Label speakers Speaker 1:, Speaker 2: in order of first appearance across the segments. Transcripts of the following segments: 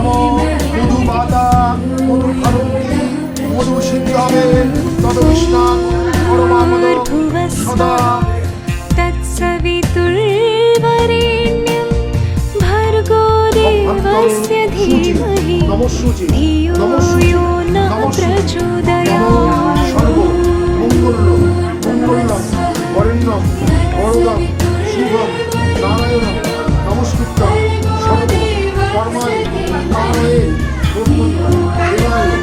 Speaker 1: মধু মাতা মধু ধরন্তি মধু সিন্ধবে তদবিষ্ণাং পরমামদ সদা
Speaker 2: তৎসবিতুর্বরেণ্যং ভর্গো দেবস্য ধীমহি ধিয়ো यो नः प्रचोदयात्।
Speaker 1: সর্ব মঙ্গলম মঙ্গলম বরেণ্যম বরদম শুভম নারায়ণম নমস্কৃত্যং সর্ব কর্মায় নারায়ে দেবায়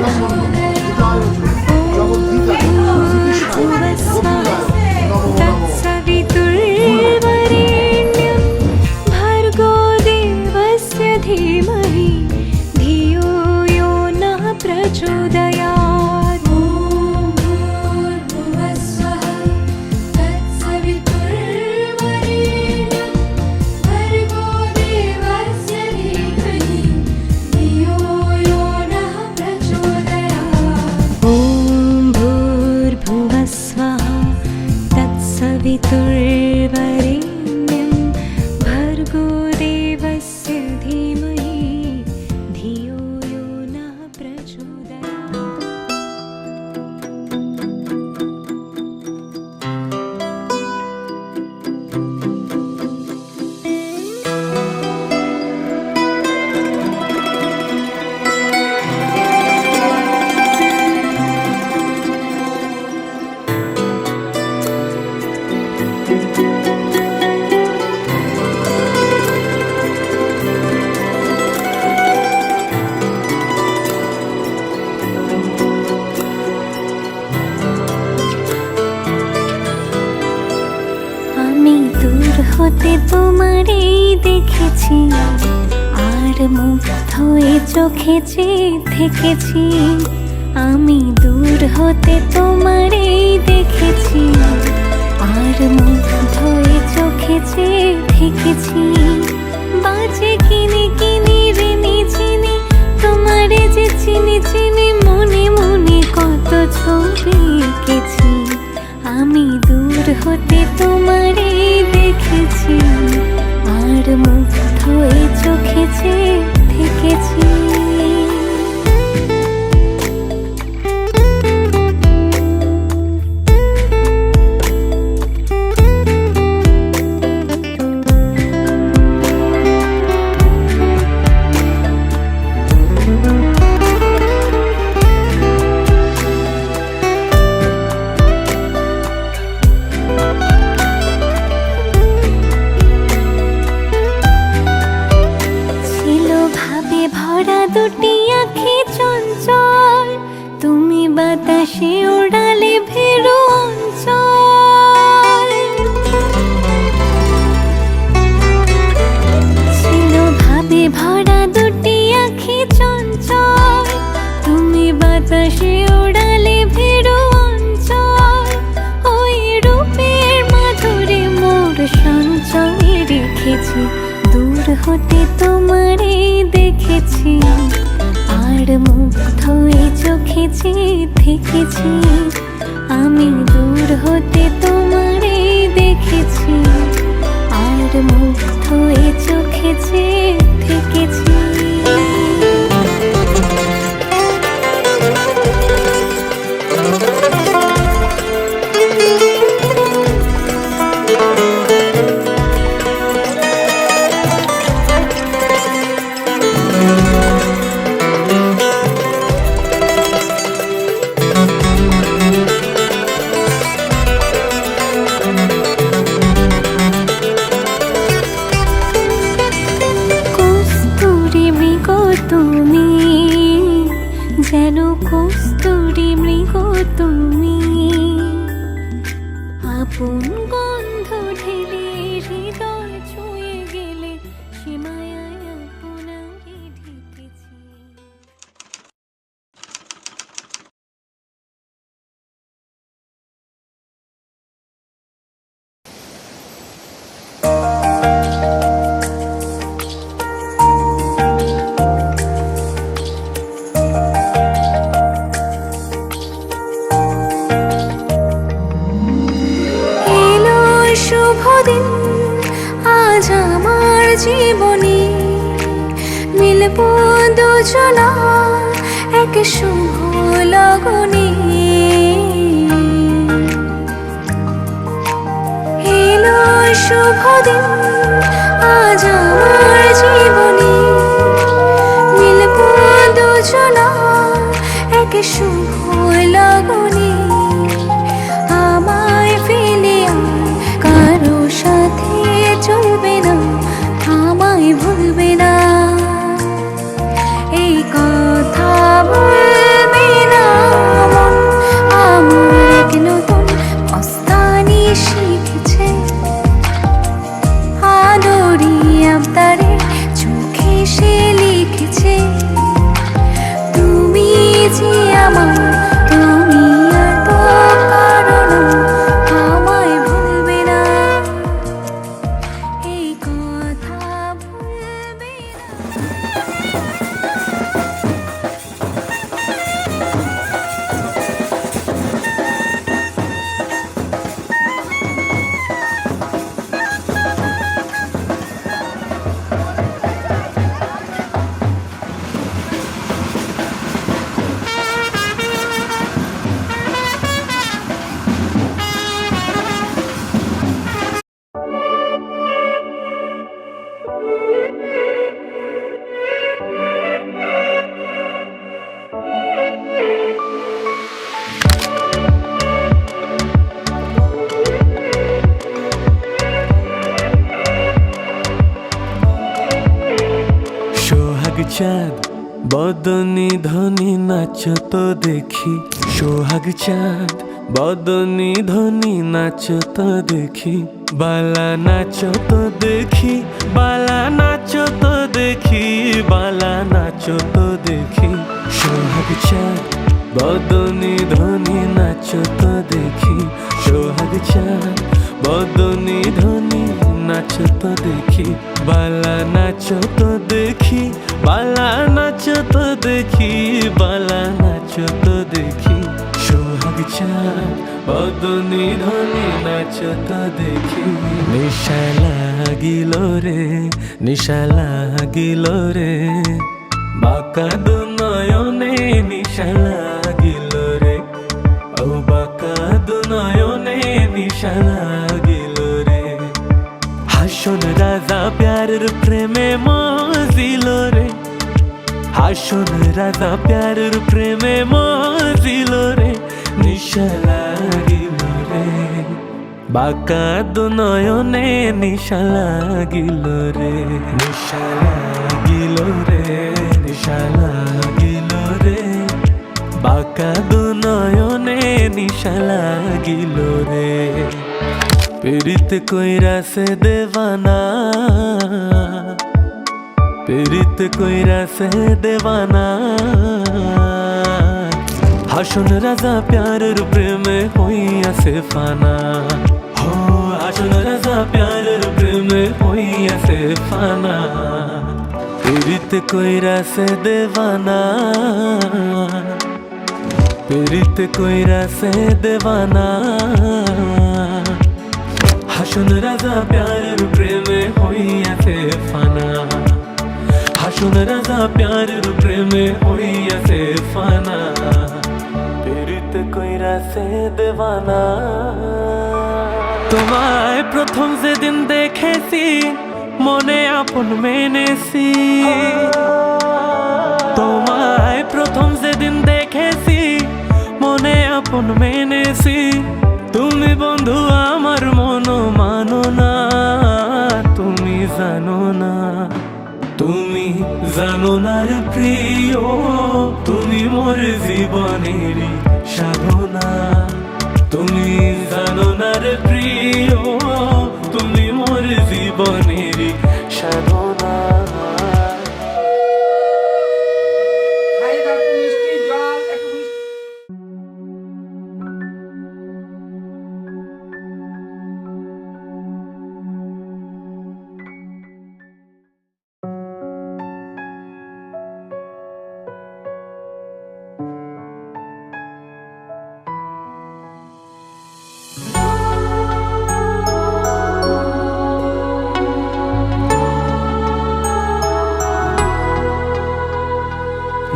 Speaker 1: ব্রহ্মণ্য হিতায় জগদ্ধিতায় শ্রীকৃষ্ণায় গোবিন্দায় নমো নমো।
Speaker 2: तत्सवितुर्वरेण्यं भर्गो देवस्य धीमहि धियो यो नः प्रचोदयात्। ॐ भूर्भुवस्सुवः तत्सवितुर्वरेण्यं भर्गो देवस्य धीमहि धियो यो नः प्रचोदयात्। ॐ भूर्भुवस्सुवः तत्सवितुर्वरेण्यं भर्गो देवस्य धीमहि धियो यो नः प्रचोदयात्। আমি দূর হতে তোমারই দেখেছি আর মুগ্ধ হয়ে চোখে চেয়ে থেকেছি। আমি দূর হতে তোমারই দেখেছি আর মুগ্ধ হয়ে চোখে চেয়ে থেকেছি। বাজে কিনে কিনে রেনে চিনি তোমারে যে চিনি চিনি মনে মনে কত ছবি এঁকেছি। আমি দূর হতে তোমারে দেখেছি আর মুগ্ধ হয়ে চোখে চেয়ে থেকেছি। ছিল ভাবে ভরা দুটি আঁখি চঞ্চল, তুমি বাতাসে ওড়ালে ভেরু অঞ্চল। ছিল ভাবে ভরা দুটি আঁখি চঞ্চল, তুমি বাতাসে ওড়ালে ভেরু অঞ্চল। ওই রূপের মাধুরী মোর সঞ্চয়ে রেখেছি, দূর হতে তোমারে দেখেছি আর মুগ্ধ হয়ে চোখে চেয়ে থেকেছি। আমি দূর হতে তোমারে দেখেছি আর মুগ্ধ হয়ে চোখে চেয়ে থেকেছি। কস্তুরী মৃগ তুমি, যেন কস্তুরী মৃগ তুমি, আপন গন্ধ ঢেলে হৃদয় ছুঁয়ে গেলে সীমায় আপনারে ঢেকেছি। এলো শুভ দিন আজ আমার জীবনে, মিলবে মিলব দুজনা এক শুভ লগনে। এলো শুভ দিন আজ আমার জীবনে, মিলব দুজনা এক শুভ লগনে। আমায় ফেলে আর কারো সাথে চলবে না, আমায় ভুলবে না, এই কথা বলবে না মন। আমার এক নতুন মস্তানি শিখেছে, আদরি আবদারে চোখে সে লিখেছে, তুমি যে আমার, তুমি আর তো কারো না, আমায় ভুলবে না, এই কথা ভুলবে না।
Speaker 3: সোহাগ চাঁদ বদনি ধনি নাচ তো দেখি, সোহাগ চাঁদ বদনি ধনি নাচ তো দেখি, বালা নাচ তো দেখি, বালা নাচ তো দেখি, বালা নাচ তো দেখি। সোহাগ চাঁদ বদনি ধনি নাচ তো দেখি, সোহাগ চাঁদ বদনি ধনি নাচ তো দেখি, বালা নাচ তো দেখি, বালা নাচ তো দেখি, বালা নাচ তো দেখি। সোহাগ চাঁদ বদনি ধনি নাচ তো দেখি। নিশা লাগিল রে, নিশা লাগিল রে, বাঁকা দু নয়নে নিশা লাগিল রে, ও বাঁকা দু নয়নে নিশা লাগিল রে। হাসন রাজা প্যারের প্রেমে মজিল রে, হাসন রাজা প্যারের প্রেমে মজিল রে, নিশা লাগিল রে, বাঁকা দু নয়নে নিশা লাগিল রে, নিশা লাগিল রে, নিশা লাগিল রে, বাঁকা দু নয়নে নিশা লাগিল রে। পীড়িত কইরা সে দেवाना, পীড়িত কইরা সে দেवाना, হাসন রাজা প্যারের প্রেমে হইয়াছে ফানা, হো হাসন রাজা প্যারের প্রেমে হইয়াছে ফানা। পীড়িত কইরা সে দেवाना, পীড়িত কইরা সে দেवाना, হাসন রাজা প্যারের প্রেমে হইয়াছে ফানা, হাসন রাজা প্যারের প্রেমে হইয়াছে ফানা। পীড়িত কইরা সে দেवाना। তোমায় প্রথম যেদিন দেখেছি মনে আপন মেনেছি, তোমায় প্রথম যেদিন দেখেছি মনে আপন মেনেছি, তুমি বন্ধু আমার মন মানো না, তুমি জানো না, তুমি জানো না রে প্রিয়, তুমি মোর জীবনের সাধনা, তুমি জানো না রে প্রিয়, তুমি মোর জীবনের সাধনা।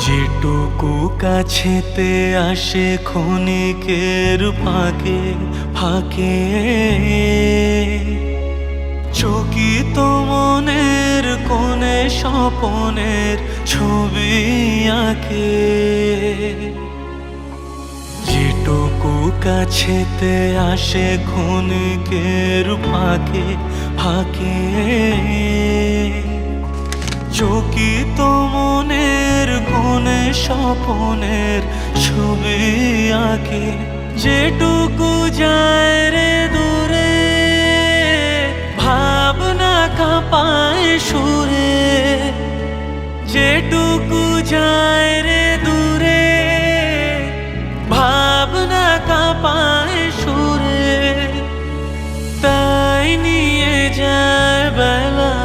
Speaker 3: যেটুকু কাছেতে আসে ক্ষণিকের ফাঁকে ফাঁকে, চকিত মনের কোণে স্বপনের ছবি আঁকে। যেটুকু কাছেতে আসে ক্ষণিকের ফাঁকে ফাঁকে, চকিত মনের কোণে স্বপনের ছবি আঁকে। যেটুকু যায় রে দূরে ভাবনা কাঁপায় সুরে, যেটুকু যায় রে দূরে ভাবনা কাঁপায় সুরে, তাই নিয়ে যায় বেলা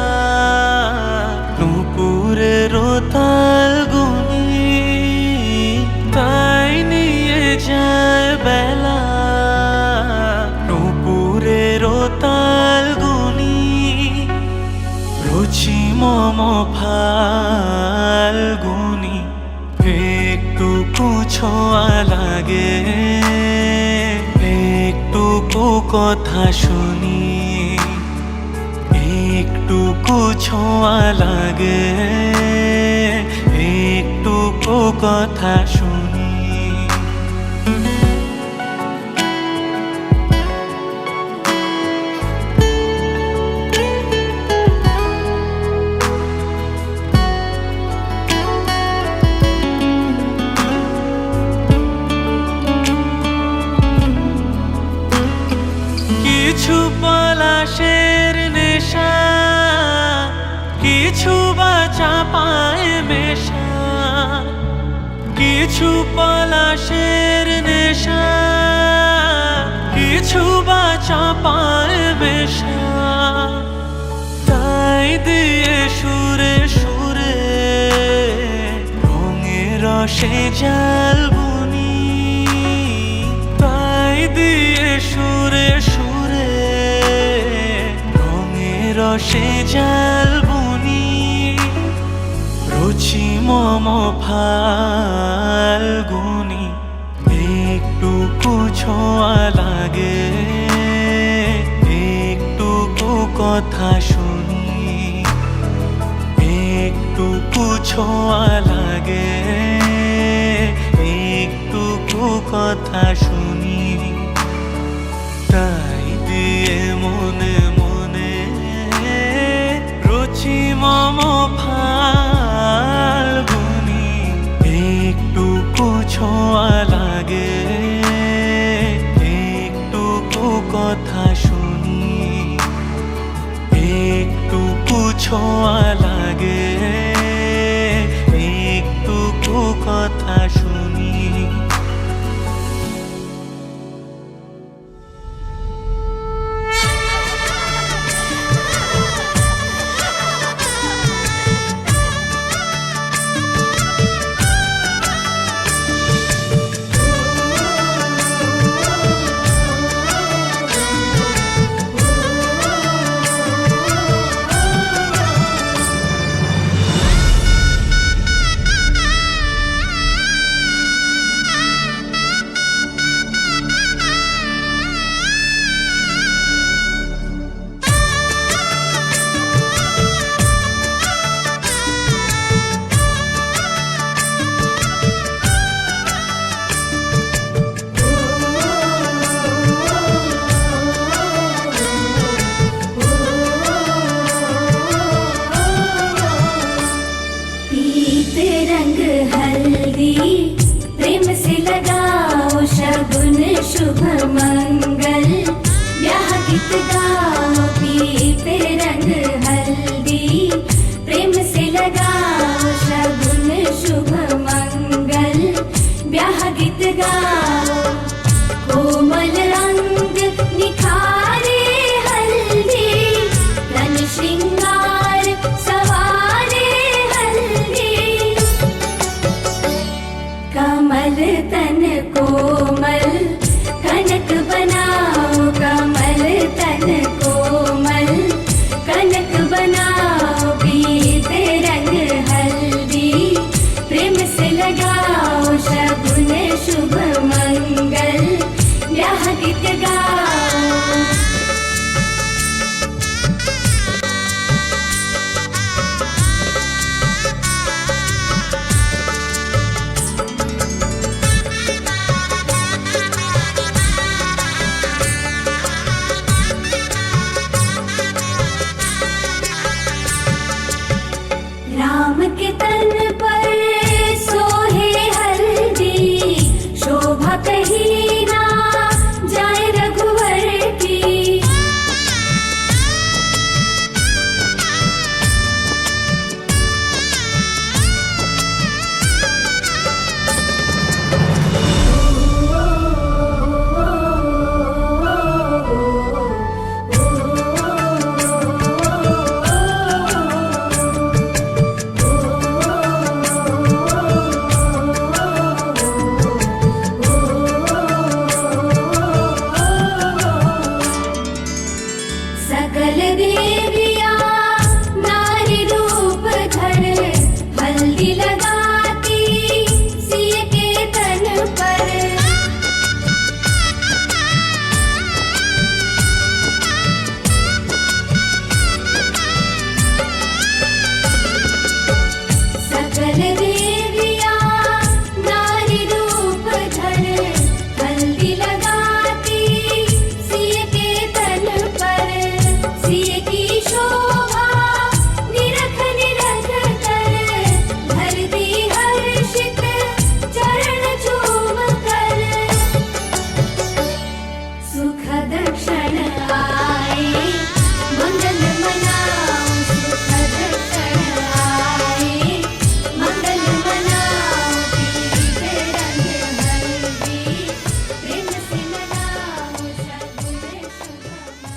Speaker 3: নুপুরের তাল গুনি, তাই নিয়ে যায় বেলা নুপুরের তাল গুনি। রুচি মম ফাল্গুনি, একটুকু ছোঁয়া লাগে, একটুকু কথা শুনি, একটুকু ছোঁয়া লাগে, একটুকু কথা শুনি। কিছু পলাশের নেশা, কিছু বা চাপায় মেশা, কিছু পলাশের নেশা, কিছু বা চাপায় মেশা, তাই দিয়ে সুরে সুরে রঙের রসে জাল বুনি, তাই দিয়ে সুরে সুরে রঙের রসে জাল বুনি। রুচি মম ফাল্গুনি, একটুকু ছোঁয়া লাগে, একটুকু কথা শুনি, একটুকু ছোঁয়া লাগে, একটুকু কথা শুনি, তাই দিয়ে মনে মনে রুচি মম ফাল্গুনি, একটুকু ছোঁয়া লাগে, একটুকু কথা শুনি, একটুকু ছোঁয়া লাগে, একটুকু কথা শুনি।
Speaker 2: प्रेम से लगाओ शगुन शुभ मंगल, ब्याह गीत गाओ पीते रंग हल्दी। प्रेम से लगाओ शगुन शुभ मंगल, ब्याह गीत गाओ कोमल अंग निखारे हल्दी, तन श्रृंगार सवारे हल्दी। कमल तन कोमल कनक बना राम के तन पर सोहे हल्दी, शोभा कहीं ना जाए रघुवर की। सकल देवियां नारी रूप धर, हल्दी लगाती सिय के तन पर। सकल देवियां नारी रूप धर, हल्दी लगाती सिय के तन पर। सिय की शोभा निरख निरख कर, धरती हर्षित चरण चूम कर। सुखद क्षण आए मंगल मनाओ, सुखद क्षण आए मंगल मनाओ। पीत रंग हल्दी प्रेम से मनाओ, सद्गुण शुभमंगल।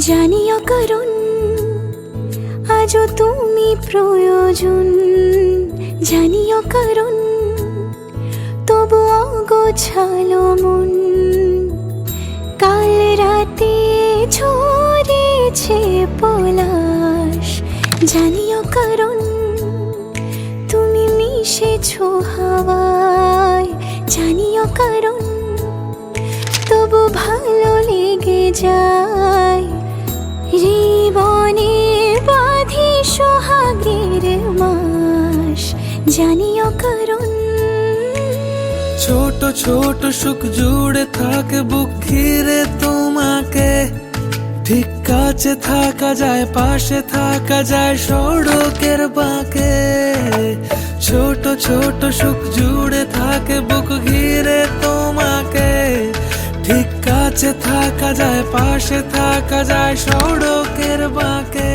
Speaker 2: জানিও করুণ আজও তুমি প্রয়োজন, জানিও করুণ তবু অগোছালো মন। কাল রাতে ঝরেছে পলাশ, জানিও করুণ তুমি মিশেছো হাওয়ায়। জানিও করুণ তবু ভালো লেগে যায়, জীবনে বাঁধি সোহাগের মাস। জানিও করুণ
Speaker 3: ছোট ছোট সুখ জুড়ে থাকে বুক ঘিরে তোমাকে, ঠিক কাছে থাকা যায়, পাশে থাকা যায় সড়কের বাঁকে। ছোট সুখ জুড়ে থাকে বুক ঘিরে তোমাকে। ঠিক কাছে থাকা যায়, পাশে থাকা যায় সড়কের বাঁকে।